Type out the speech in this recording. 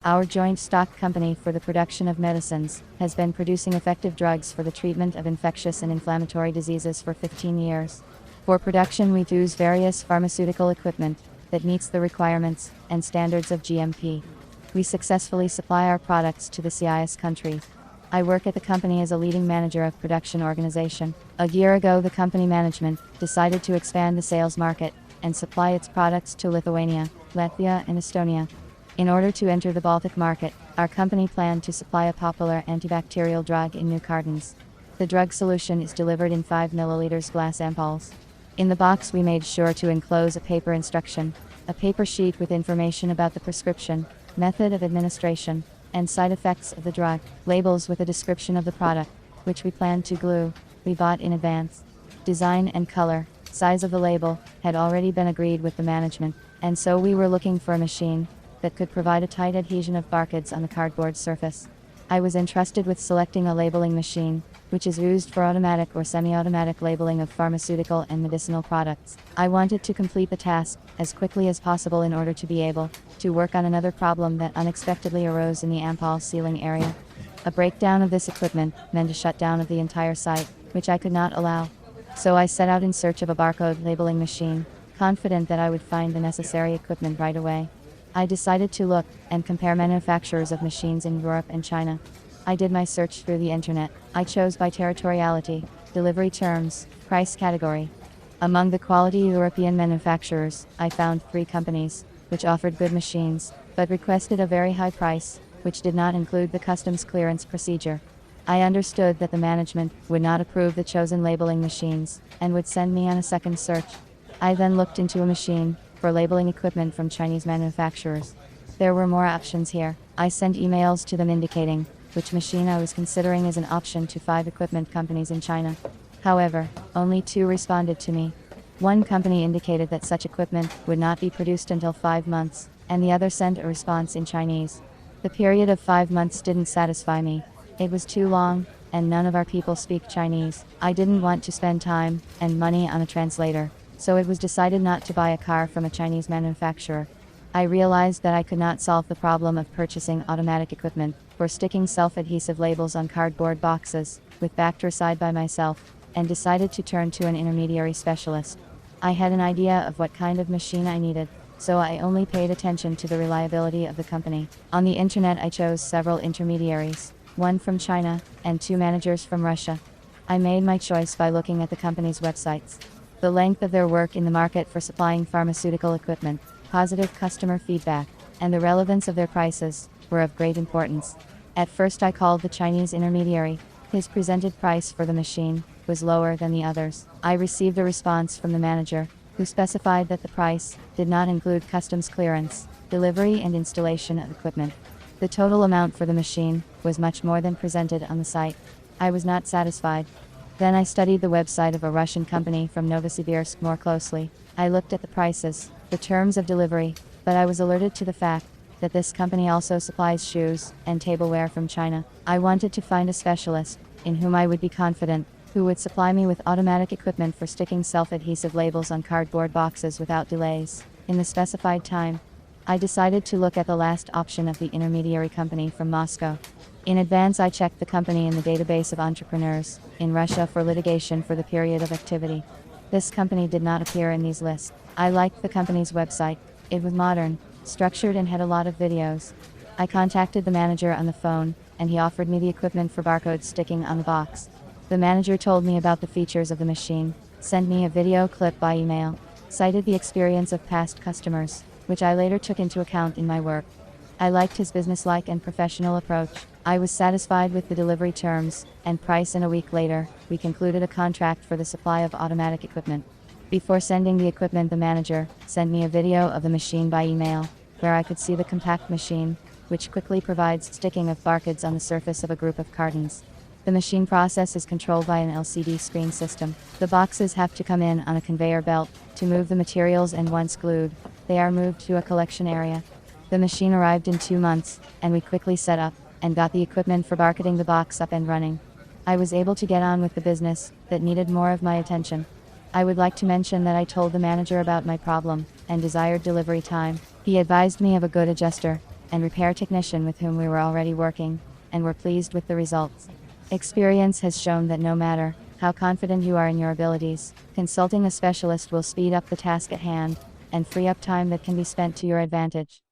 Our joint stock company for the production of medicines has been producing effective drugs for the treatment of infectious and inflammatory diseases for 15 years. For production, we use various pharmaceutical equipment that meets the requirements and standards of GMP. We successfully supply our products to the CIS countries. I work at the company as a leading manager of production organization. A year ago, the company management decided to expand the sales market and supply its products to Lithuania, Latvia, and Estonia. In order to enter the Baltic market, our company planned to supply a popular antibacterial drug in new cartons. The drug solution is delivered in 5 ml glass ampoules. In the box, we made sure to enclose a paper instruction, a paper sheet with information about the prescription, method of administration, and side effects of the drug, labels with a description of the product, which we planned to glue. We bought in advance. Design and color, size of the label, had already been agreed with the management, and so we were looking for a machine that could provide a tight adhesion of barcodes on the cardboard surface. I was entrusted with selecting a labeling machine, which is used for automatic or semi-automatic labeling of pharmaceutical and medicinal products. I wanted to complete the task as quickly as possible in order to be able to work on another problem that unexpectedly arose in the ampoule sealing area. A breakdown of this equipment meant a shutdown of the entire site, which I could not allow. So I set out in search of a barcode labeling machine, confident that I would find the necessary equipment right away. I decided to look and compare manufacturers of machines in Europe and China. I did my search through the internet. I chose by territoriality, delivery terms, price category. Among the quality European manufacturers, I found 3 companies, which offered good machines, but requested a very high price, which did not include the customs clearance procedure. I understood that the management would not approve the chosen labeling machines, and would send me on a second search. I then looked into a machine for labeling equipment from Chinese manufacturers. There were more options here. I sent emails to them indicating which machine I was considering as an option to 5 equipment companies in China. However, only 2 responded to me. One company indicated that such equipment would not be produced until 5 months, and the other sent a response in Chinese. The period of 5 months didn't satisfy me. It was too long, and none of our people speak Chinese. I didn't want to spend time and money on a translator, so it was decided not to buy a car from a Chinese manufacturer. I realized that I could not solve the problem of purchasing automatic equipment for sticking self-adhesive labels on cardboard boxes with bactericide by myself, and decided to turn to an intermediary specialist. I had an idea of what kind of machine I needed, so I only paid attention to the reliability of the company. On the internet, I chose several intermediaries, 1 from China and 2 managers from Russia. I made my choice by looking at the company's websites. The length of their work in the market for supplying pharmaceutical equipment, positive customer feedback, and the relevance of their prices were of great importance. At first, I called the Chinese intermediary. His presented price for the machine was lower than the others. I received a response from the manager, who specified that the price did not include customs clearance, delivery, and installation of equipment. The total amount for the machine was much more than presented on the site. I was not satisfied. Then I studied the website of a Russian company from Novosibirsk more closely. I looked at the prices, the terms of delivery, but I was alerted to the fact that this company also supplies shoes and tableware from China. I wanted to find a specialist, in whom I would be confident, who would supply me with automatic equipment for sticking self-adhesive labels on cardboard boxes without delays, in the specified time. I decided to look at the last option of the intermediary company from Moscow. In advance, I checked the company in the database of entrepreneurs in Russia for litigation for the period of activity. This company did not appear in these lists. I liked the company's website. It was modern, structured, and had a lot of videos. I contacted the manager on the phone, and he offered me the equipment for barcodes sticking on the box. The manager told me about the features of the machine, sent me a video clip by email, cited the experience of past customers, which I later took into account in my work. I liked his businesslike and professional approach. I was satisfied with the delivery terms and price, and a week later, we concluded a contract for the supply of automatic equipment. Before sending the equipment, the manager sent me a video of the machine by email, where I could see the compact machine, which quickly provides sticking of barcodes on the surface of a group of cartons. The machine process is controlled by an LCD screen system. The boxes have to come in on a conveyor belt to move the materials, and once glued, they are moved to a collection area. The machine arrived in 2 months, and we quickly set up and got the equipment for barcoding the box up and running. I was able to get on with the business that needed more of my attention. I would like to mention that I told the manager about my problem and desired delivery time. He advised me of a good adjuster and repair technician with whom we were already working, and were pleased with the results. Experience has shown that no matter how confident you are in your abilities, consulting a specialist will speed up the task at hand, and free up time that can be spent to your advantage.